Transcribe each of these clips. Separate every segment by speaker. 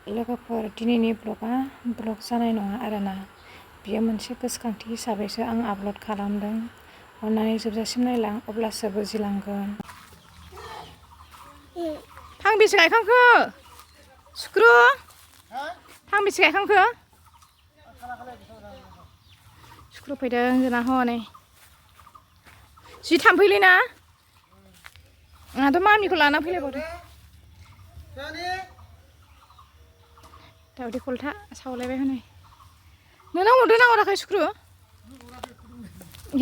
Speaker 1: लोगोफोर दिनैनि ब्लग जानाय नङा आरोना बियो मोनसे गोसोखांथि हिसाबैसो आं आपल'ड खालामदों अननानै जोबजासिम नायलां अब्लासो बुजिलांगोन। फांबेसे गायखांखो सुक्रु फांबेसे गायखांखो सुक्रु फैदों जोंना हनै जि थाम्फैलै ना आंहाथ' मामिखौ लाना फैलायबावदों दावदै खलथा सावलायबाय हनै नोंनाव हरदों ना हराखै सुक्रु ए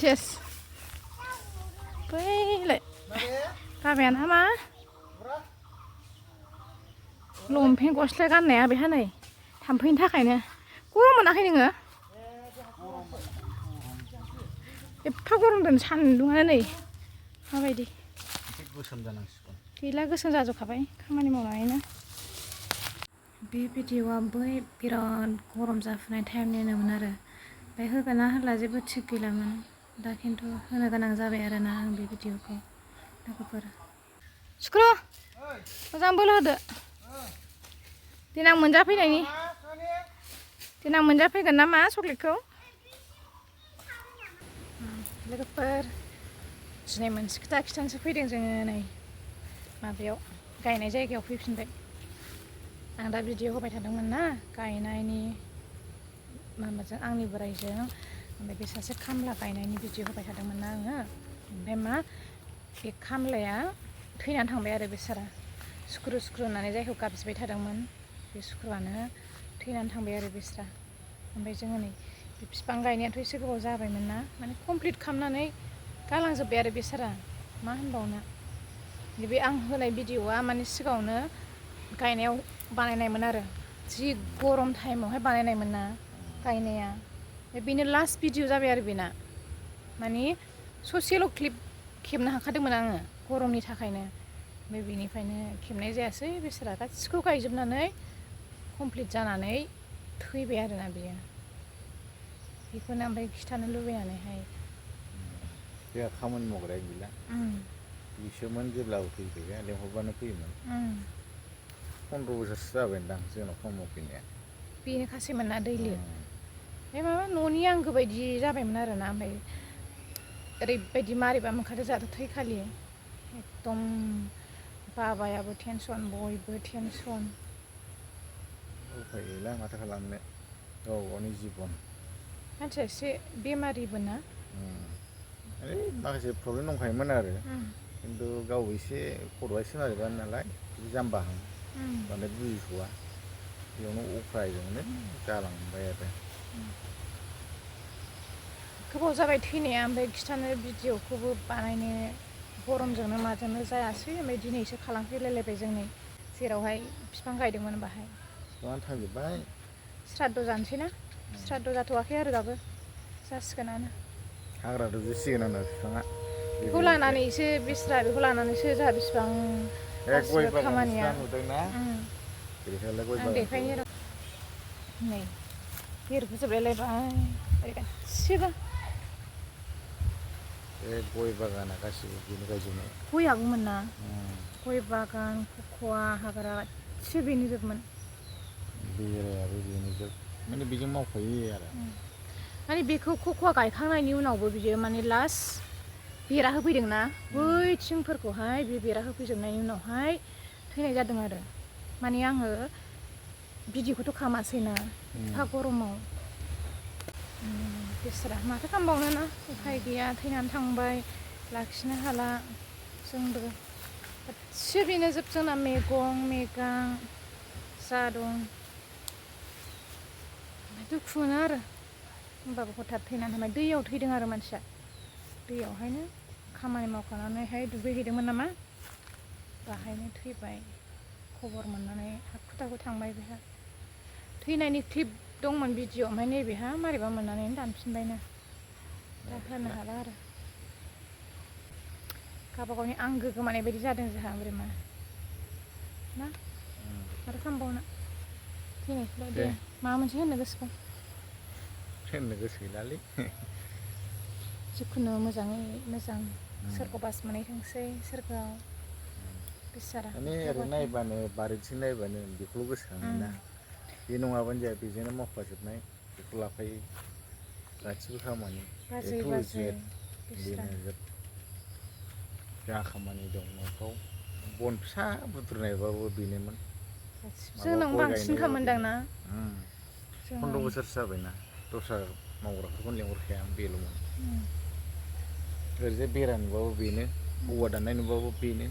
Speaker 1: सेस बैलाय बाबायाना मा लंपेन्ट गस्ला गाननाया बेहा नै थाम्फैनि थाखायनो गरम मोनाखै नोङो एफा गरम दोन सान्दुङानो नै माबायदि गैला गोसोम जाजोबखाबाय खामानि मावनानैनो। बे भिडिअ'आ बै बिराद गरम जाफुनाय टाइमनिनोमोन आरो ओमफ्राय होगोन ना होला जेबो थिग गैलामोन दा खिन्थु होनो गोनां जाबाय आरोना आं बे भिडिअ'खौ लोगोफोर। सुक्रु मोजां बोलो होदो देनां मोनजाफैगोन नामा चक्लेटखौ लोगोफोर दिनै मोनसे खोथा खिथानोसो फैदों जोङो नै माबायाव गायनाय जायगायाव फैफिनबाय। आं दा भिडिअ होबाय थादोंमोन ना गायनायनि माबाजों आंनि बोराइजों ओमफ्राय बे सासे खामला गायनायनि भिडिअ होबाय थादोंमोन ना आङो ओमफ्राय मा बे खामलाया थैनानै थांबाय आरो बेसारा सुक्रु होननानै जायखौ गाबज्रिबाय थादोंमोन बे सुक्रुआनो थैनानै थांबाय आरो बेस्रा। ओमफ्राय जोङो नै बे बिफां गायनायाथ' एसे गोबाव जाबायमोन ना माने कमप्लिट खालामनानै गालांजोब्बाय आरो बेसारा मा होनबावनो बे आं होनाय भिडिअ'आ माने सिगाङावनो गायनायाव बानायनायमोन आरो जि गरम टाइमावहाय बानायनायमोन ना गायनाया बेनो लास्ट भिडिअ जाबाय आरो बेना माने ससेल' क्लिप खेबनो हाखादोंमोन आङो गरमनि थाखायनो ओमफ्राय बेनिफ्रायनो खेबनाय जायासै बेसारा गासिखौ गायजोबनानै कमप्लिट जानानै थैबाय आरोना बेयो बेखौनो ओमफ्राय खिथानो लुबैनानैहाय
Speaker 2: जोंहा खामानि मावग्राया गैला बिसोमोन जेब्लाबो फैफैबाय लेंहरबानो फैयोमोन 15 बोसोरसो जाबायदां जोंनाव खामानि मावफैनाया
Speaker 1: बेनो खासैमोन ना दैलि ओमफ्राय माबा न'नि आंगो बायदि जाबायमोन आरोना ओमफ्राय ओरैबायदि मारैबा मोनखादो जोंहाथ' थैखालि एकदम बाबायाबो टेनसन बयबो टेनसन
Speaker 2: उफाय गैला माथो खालामनो गाव गावनि जिबन
Speaker 1: मानसिया एसे बेमारिबो ना
Speaker 2: माखासे प्रब्लेम दंखायोमोन आरो खिन्थु गाव एसे खर'आ एसे मारैबा नालाय जाम्बाहां बांद्राय बुजिस'आ बेयावनो अख्रायजोंनो जालांबाय आरो
Speaker 1: गोबाव जाबाय थैनाया ओमफ्राय खिथानो भिडिअ'खौबो बानायनो गरमजोंनो माजोंनो जायासै ओमफ्राय दिनैसो खालामफैलायलायबाय जों नै जेरावहाय बिफां गायदोंमोन बाहाय
Speaker 2: बिफाङा थांजोब्बाय
Speaker 1: श्राद्ध जानोसै ना श्राद्ध जाथ'वाखै आरो दाबो जासिगोनानो
Speaker 2: हाग्रा दुजोबसिगोन आंना बिफाङा
Speaker 1: बेखौ लानानैसो बेस्रा बेखौ लानानैसो जोंहा बेसेबां गासिबो खामानिया आं देखायनो र' नै देरबोजोबलायलायबाय गासिबो
Speaker 2: बे गय बागाना गासिबो बेनो गायजोबनाय
Speaker 1: गयाबोमोन ना गय बागान खख'वा हाग्रा गासिबो बेनो जोबमोन
Speaker 2: बेरायाबो बेनो जोब माने बेजों मावफायो आरो
Speaker 1: माने बेखौ खख'वा गायखांनायनि उनावबो बियो माने लास्ट बेरा होफैदोंना बै थिंफोरखौहाय बे बेरा होफैजोबनायनि उनावहाय थैनाय जादों आरो माने आङो भिडिअ'खौथ' खालामासैना एफा गरमाव बेस्रा माथो खालामबावनो ना उफाय गैया थैनानै थांबाय लाखिनो हाला जोंबो गासिबो बेनो जोब जोंना मैगं मैगां जा दं दुखु मोनो आरो होमबाबो हथात थैनानै थांबाय दैयाव थैदों आरो मानसिया दैयावहायनो खामानि मावखानानैहाय दुगैहैदोंमोन नामा बाहायनो थैबाय खबर मोननानै हाखु दाखु थांबाय बेहा थैनायनि क्लिप दंमोन भिडिअ ओमफ्राय नैबेहा मारैबा मोननानै दानफिनबायनो दा होनो हाला आरो गावबागावनि आंगो गोमानाय बायदि जादों जोंहा बोरैमा ना माथो खालामबावनो थैनायखौलाय दे माबा मोनसे होननो गोसोबा
Speaker 2: होननो गोसो गैलालै
Speaker 1: जिखुनु मोजाङै मोजां सोरखौ बास मोनहैथोंसै सोरगोआव बिसारा
Speaker 2: माने ओरै नायबानो बारिथिं नायबानो बेखौल' गोसोखाङोना बे नङाबानो जाया बेजोंनो मावफाजोबनाय बेखौ लाफायो गासिबो खामानि
Speaker 1: बाजै
Speaker 2: ए टु
Speaker 1: बाजै
Speaker 2: जेड
Speaker 1: बिस्रा
Speaker 2: बेनो जोब जा खामानि दं न'फ्राव बन फिसा बुद्रुनायबाबो बेनोमोन
Speaker 1: जोंनाव
Speaker 2: गय
Speaker 1: बांसिन
Speaker 2: गायनायाव
Speaker 1: खामानिदां ना
Speaker 2: 15 बोसोरसो जाबायना दस्रा मावग्राफोरखौनो लेंहरखाया आं बेल'मोन ओरैजाय बेरा नुबाबो बेनो औवा दाननाय नुबाबो बेनो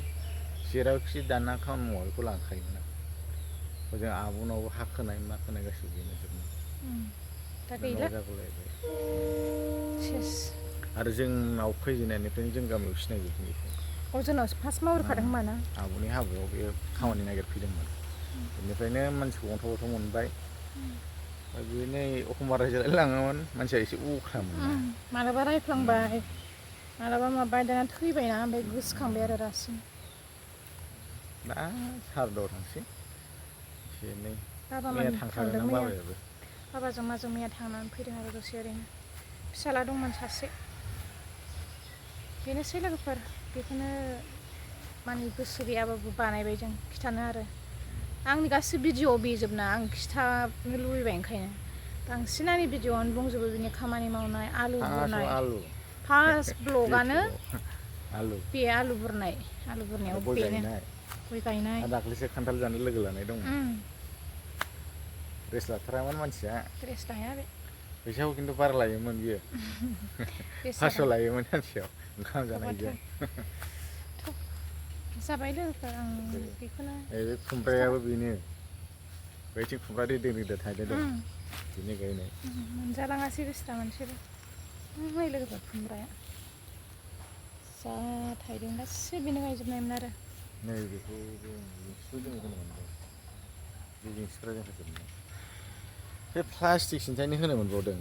Speaker 2: जेरावखि दानना खामानि मावा बेखौ लांखायोमोन आं हजों आब'नावबो हा खोनाय मा खोनाय गासैबो बेनो जोबमोन
Speaker 1: दा
Speaker 2: न'
Speaker 1: गैला
Speaker 2: जागुलायबाय
Speaker 1: सेस
Speaker 2: आरो जोंनाव फैजेननायनिफ्रायनो जों गामियाव सिनायजोबदों बेखौ
Speaker 1: जोंनावसो फार्स्ट मावहैखादों होनबा ना
Speaker 2: आब'नि हाबायाव बे खामानि नागिरफैदोंमोन बेनिफ्रायनो मानसिखौ अन्थाव बाथाव मोनबाय बिदिनो एखमबा रायजालाय लाङोमोन मानसिया एसे अख्रामोन ना
Speaker 1: मालाबा रायफ्लांबाय मालाबा माबाय दाना थैबायना ओमफ्राय गोसोखांबाय आरो दासिम
Speaker 2: दा सारदुआव थांसै एसे एनै
Speaker 1: बाबामोन
Speaker 2: मैया थांखादों
Speaker 1: थांदों
Speaker 2: ना
Speaker 1: मैया
Speaker 2: बाबायाबो
Speaker 1: बाबाजों माजों मैया थांनानै फैदों आरो दसे ओरैनो फिसाला दंमोन सासे बेनोसै लोगोफोर बेखौनो माने गोसो गैयाबाबो बानायबाय जों खिथानो आरो आंनि गासै भिडिअ'आव बेजोबना आं खिथानो लुबैबाय ओंखायनो बांसिन आंनि भिडिअ'आवनो दंजोबो बिनि खामानि मावनाय आलु बुरनाय फार्स्ट ब्लगानो
Speaker 2: आलु
Speaker 1: बे आलु बुरनायाव
Speaker 2: गय
Speaker 1: बेनो
Speaker 2: गायनाय
Speaker 1: गय गायनाय
Speaker 2: आरो दाख्लैसो खान्थाल जानो लोगो लानाय दंमोन रेस्ट लाथारामोन मानसिया
Speaker 1: रेस्ट लाया बे
Speaker 2: फैसाखौ खिन्थु बारा लायोमोन बियो 500 लायोमोन सानसेयाव ओंखाम जानायजों
Speaker 1: जाबाय लोगोफोर आं बेखौनो
Speaker 2: बे खुमब्रायाबो बेनो बैथिं खुमब्रा रिदि रिदि थायनाय दं बेनि गायनाय
Speaker 1: मोनजालाङासै बिस्रा मोनसेबो नै लोगोफोर खुमब्राया जा थायदों गासिबो बेनो गायजोबनायमोन आरो
Speaker 2: नै बेखौ जिंसिखौ जों होनो मोनबाय बे जिंसिफ्रा जों होजोबनाय बे प्लास्टिक सिन्थायनो होनो मोनबावदों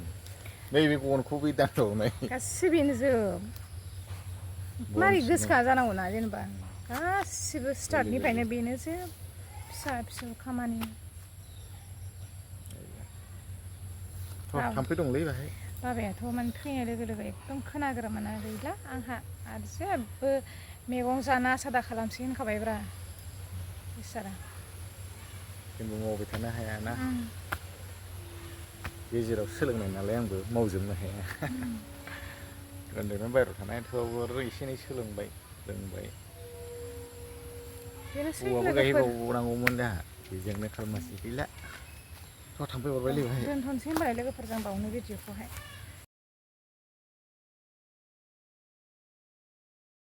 Speaker 2: नैबे गनखौ बै दानबावनाय
Speaker 1: गासिबो बेनो जोब मारै गोसोखाङा जानांगौना जेनेबा गासिबो स्टार्टनिफ्रायनो बेनो जोब फिसा फिसौ खामानि
Speaker 2: थाम्फै दंलै बाहाय
Speaker 1: बाबायाथ' माने फैनाय लोगो लोगो एकदम खोनाग्रोमोना गैला आंहा आरो जेबो मैगं जाना सादा खालामसै होनखाबायब्रा बिसारा
Speaker 2: जोंबो मावबाय थानो हायाना गेजेराव सोलोंनाय नालाय आंबो मावजोबनो हाया उन्दैनिफ्राय बाहेरायाव थानाय थेवबो एसे एनै सोलोंबाय रोंबाय औवाबो गायहैबावनांगौमोन जोंहा बेजोंनो खालमासि गैला थ' थाम्फै अरबायलै बाहाय
Speaker 1: दोनथ'नोसै होनबालाय लोगोफोर जों बावनो भिडिअखौहाय